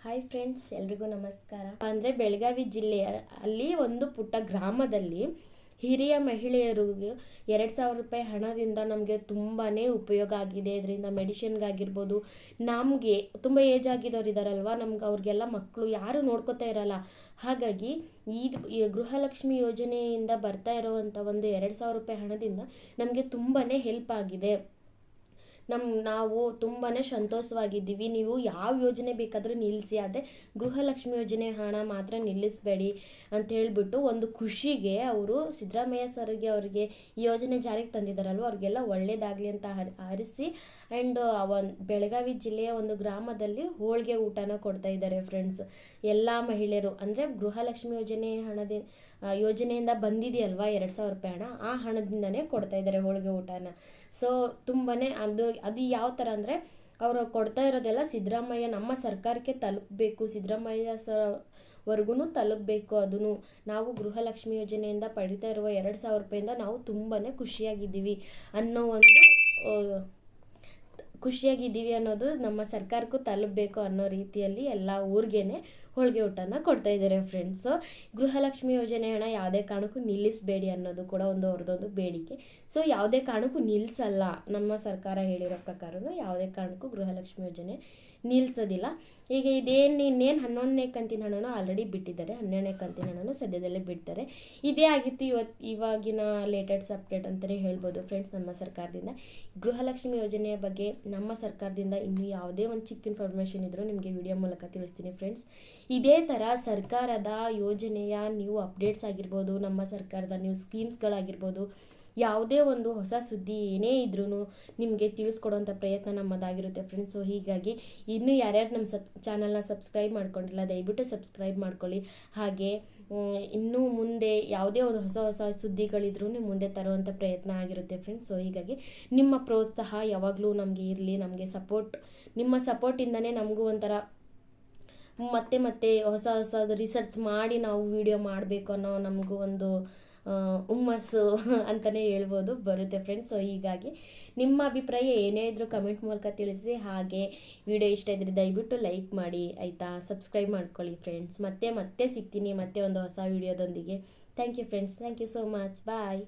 Hi friends, ಎಲ್ರಿಗೂ ನಮಸ್ಕಾರ. ಅಂದರೆ ಬೆಳಗಾವಿ ಜಿಲ್ಲೆಯ ಅಲ್ಲಿ ಒಂದು ಪುಟ್ಟ ಗ್ರಾಮದಲ್ಲಿ ಹಿರಿಯ ಮಹಿಳೆಯರಿಗೆ 2,000 ರೂಪಾಯಿ ಹಣದಿಂದ ನಮಗೆ ತುಂಬಾ ಉಪಯೋಗ ಆಗಿದೆ. ಇದರಿಂದ ಮೆಡಿಷನ್ಗಾಗಿರ್ಬೋದು, ನಮಗೆ ತುಂಬ ಏಜ್ ಆಗಿದವ್ರು ಇದ್ದಾರಲ್ವ, ನಮ್ಗೆ ಅವ್ರಿಗೆಲ್ಲ ಮಕ್ಕಳು ಯಾರು ನೋಡ್ಕೋತಾ ಇರಲ್ಲ. ಹಾಗಾಗಿ ಈ ಗೃಹಲಕ್ಷ್ಮಿ ಯೋಜನೆಯಿಂದ ಬರ್ತಾ ಇರೋವಂಥ ಒಂದು 2,000 ರೂಪಾಯಿ ಹಣದಿಂದ ನಮಗೆ ತುಂಬಾ ಹೆಲ್ಪ್ ಆಗಿದೆ. ನಾವು ತುಂಬಾ ಸಂತೋಷವಾಗಿದ್ದೀವಿ. ನೀವು ಯಾವ ಯೋಜನೆ ಬೇಕಾದರೂ ನಿಲ್ಲಿಸಿ, ಆದರೆ ಗೃಹಲಕ್ಷ್ಮಿ ಯೋಜನೆ ಹಣ ಮಾತ್ರ ನಿಲ್ಲಿಸಬೇಡಿ ಅಂತ ಹೇಳಿಬಿಟ್ಟು ಒಂದು ಖುಷಿಗೆ ಅವರು ಸಿದ್ದರಾಮಯ್ಯ ಸರ್ಗೆ ಅವರಿಗೆ ಈ ಯೋಜನೆ ಜಾರಿಗೆ ತಂದಿದ್ದಾರಲ್ವ, ಅವ್ರಿಗೆಲ್ಲ ಒಳ್ಳೇದಾಗಲಿ ಅಂತ ಹರಿಸಿ ಆ್ಯಂಡ್ ಬೆಳಗಾವಿ ಜಿಲ್ಲೆಯ ಒಂದು ಗ್ರಾಮದಲ್ಲಿ ಹೋಳಿಗೆ ಊಟನ ಕೊಡ್ತಾ ಇದ್ದಾರೆ ಫ್ರೆಂಡ್ಸ್. ಎಲ್ಲ ಮಹಿಳೆಯರು ಅಂದರೆ ಗೃಹಲಕ್ಷ್ಮಿ ಯೋಜನೆಯಿಂದ ಬಂದಿದೆಯಲ್ವಾ 2,000 ರೂಪಾಯಿ ಹಣ, ಆ ಹಣದಿಂದನೇ ಕೊಡ್ತಾ ಇದ್ದಾರೆ ಹೋಳಿಗೆ ಊಟನ. ಸೊ ತುಂಬಾ ಅದು ಯಾವ ಥರ ಅಂದರೆ ಅವರು ಕೊಡ್ತಾ ಇರೋದೆಲ್ಲ ಸಿದ್ದರಾಮಯ್ಯ ನಮ್ಮ ಸರ್ಕಾರಕ್ಕೆ ತಲುಪಬೇಕು, ಸಿದ್ದರಾಮಯ್ಯ ವರ್ಗೂ ತಲುಪಬೇಕು. ಅದನ್ನು ನಾವು ಗೃಹಲಕ್ಷ್ಮಿ ಯೋಜನೆಯಿಂದ ಪಡಿತಾ ಇರುವ 2,000 ರೂಪಾಯಿಂದ ನಾವು ತುಂಬಾ ಖುಷಿಯಾಗಿದ್ದೀವಿ ಅನ್ನೋದು ನಮ್ಮ ಸರ್ಕಾರಕ್ಕೂ ತಲುಪಬೇಕು ಅನ್ನೋ ರೀತಿಯಲ್ಲಿ ಎಲ್ಲ ಊರಿಗೇನೆ ಹೋಳಿಗೆ ಊಟನ ಕೊಡ್ತಾ ಇದ್ದಾರೆ ಫ್ರೆಂಡ್ಸ್. ಗೃಹಲಕ್ಷ್ಮಿ ಯೋಜನೆ ಹಣ ಯಾವುದೇ ಕಾರಣಕ್ಕೂ ನಿಲ್ಲಿಸಬೇಡಿ ಅನ್ನೋದು ಕೂಡ ಅವ್ರದ್ದೊಂದು ಬೇಡಿಕೆ. ಸೊ ಯಾವುದೇ ಕಾರಣಕ್ಕೂ ನಿಲ್ಲಿಸಲ್ಲ, ನಮ್ಮ ಸರ್ಕಾರ ಹೇಳಿರೋ ಪ್ರಕಾರನೂ ಯಾವುದೇ ಕಾರಣಕ್ಕೂ ಗೃಹಲಕ್ಷ್ಮಿ ಯೋಜನೆ ನಿಲ್ಲಿಸೋದಿಲ್ಲ. ಈಗ ಇನ್ನೇನು 11ನೇ ಕಂತಿನ ಹಣನೂ ಆಲ್ರೆಡಿ ಬಿಟ್ಟಿದ್ದಾರೆ, 12ನೇ ಕಂತಿನ ಹಣನೂ ಸದ್ಯದಲ್ಲೇ ಬಿಡ್ತಾರೆ. ಇದೇ ಆಗಿತ್ತು ಇವಾಗಿನ ಲೇಟೆಸ್ಟ್ ಅಪ್ಡೇಟ್ ಅಂತಲೇ ಹೇಳ್ಬೋದು ಫ್ರೆಂಡ್ಸ್. ನಮ್ಮ ಸರ್ಕಾರದಿಂದ ಗೃಹಲಕ್ಷ್ಮಿ ಯೋಜನೆಯ ಬಗ್ಗೆ ನಮ್ಮ ಸರ್ಕಾರದಿಂದ ಇನ್ನೂ ಯಾವುದೇ ಒಂದು ಚಿಕ್ಕ ಇನ್ಫಾರ್ಮೇಷನ್ ಇದ್ರೂ ನಿಮಗೆ ವಿಡಿಯೋ ಮೂಲಕ ತಿಳಿಸ್ತೀನಿ ಫ್ರೆಂಡ್ಸ್. ಇದೇ ಥರ ಸರ್ಕಾರದ ಯೋಜನೆಯ ನೀವು ಅಪ್ಡೇಟ್ಸ್ ಆಗಿರ್ಬೋದು, ನಮ್ಮ ಸರ್ಕಾರದ ನೀವು ಸ್ಕೀಮ್ಸ್ಗಳಾಗಿರ್ಬೋದು, ಯಾವುದೇ ಒಂದು ಹೊಸ ಸುದ್ದಿ ಏನೇ ಇದ್ರೂ ನಿಮಗೆ ತಿಳಿಸ್ಕೊಡೋಂಥ ಪ್ರಯತ್ನ ನಮ್ಮದಾಗಿರುತ್ತೆ ಫ್ರೆಂಡ್ಸ್. ಸೊ ಹೀಗಾಗಿ ಇನ್ನೂ ಯಾರ್ಯಾರು ನಮ್ಮ ಚಾನಲ್ನ ಸಬ್ಸ್ಕ್ರೈಬ್ ಮಾಡ್ಕೊಂಡಿಲ್ಲ, ದಯವಿಟ್ಟು ಸಬ್ಸ್ಕ್ರೈಬ್ ಮಾಡ್ಕೊಳ್ಳಿ. ಹಾಗೆ ಇನ್ನೂ ಮುಂದೆ ಯಾವುದೇ ಒಂದು ಹೊಸ ಸುದ್ದಿಗಳಿದ್ರೂ ಮುಂದೆ ತರುವಂಥ ಪ್ರಯತ್ನ ಆಗಿರುತ್ತೆ ಫ್ರೆಂಡ್ಸ್. ಸೊ ಹೀಗಾಗಿ ನಿಮ್ಮ ಪ್ರೋತ್ಸಾಹ ಯಾವಾಗಲೂ ನಮಗೆ ಇರಲಿ, ನಮಗೆ ನಿಮ್ಮ ಸಪೋರ್ಟಿಂದನೇ ನಮಗೂ ಒಂಥರ ಮತ್ತೆ ಹೊಸದು ರಿಸರ್ಚ್ ಮಾಡಿ ನಾವು ವಿಡಿಯೋ ಮಾಡಬೇಕು ಅನ್ನೋ ನಮಗೂ ಒಂದು ಹುಮ್ಮಸ್ಸು ಅಂತಲೇ ಹೇಳ್ಬೋದು ಬರುತ್ತೆ ಫ್ರೆಂಡ್ಸ್. ಸೊ ಹೀಗಾಗಿ ನಿಮ್ಮ ಅಭಿಪ್ರಾಯ ಏನೇ ಇದ್ರೂ ಕಮೆಂಟ್ ಮೂಲಕ ತಿಳಿಸಿ. ಹಾಗೆ ವಿಡಿಯೋ ಇಷ್ಟ ಇದ್ದರೆ ದಯವಿಟ್ಟು ಲೈಕ್ ಮಾಡಿ ಆಯಿತಾ, ಸಬ್ಸ್ಕ್ರೈಬ್ ಮಾಡ್ಕೊಳ್ಳಿ ಫ್ರೆಂಡ್ಸ್. ಮತ್ತೆ ಸಿಗ್ತೀನಿ ಮತ್ತೆ ಒಂದು ಹೊಸ ವಿಡಿಯೋದೊಂದಿಗೆ. Thank you friends, thank you so much, bye.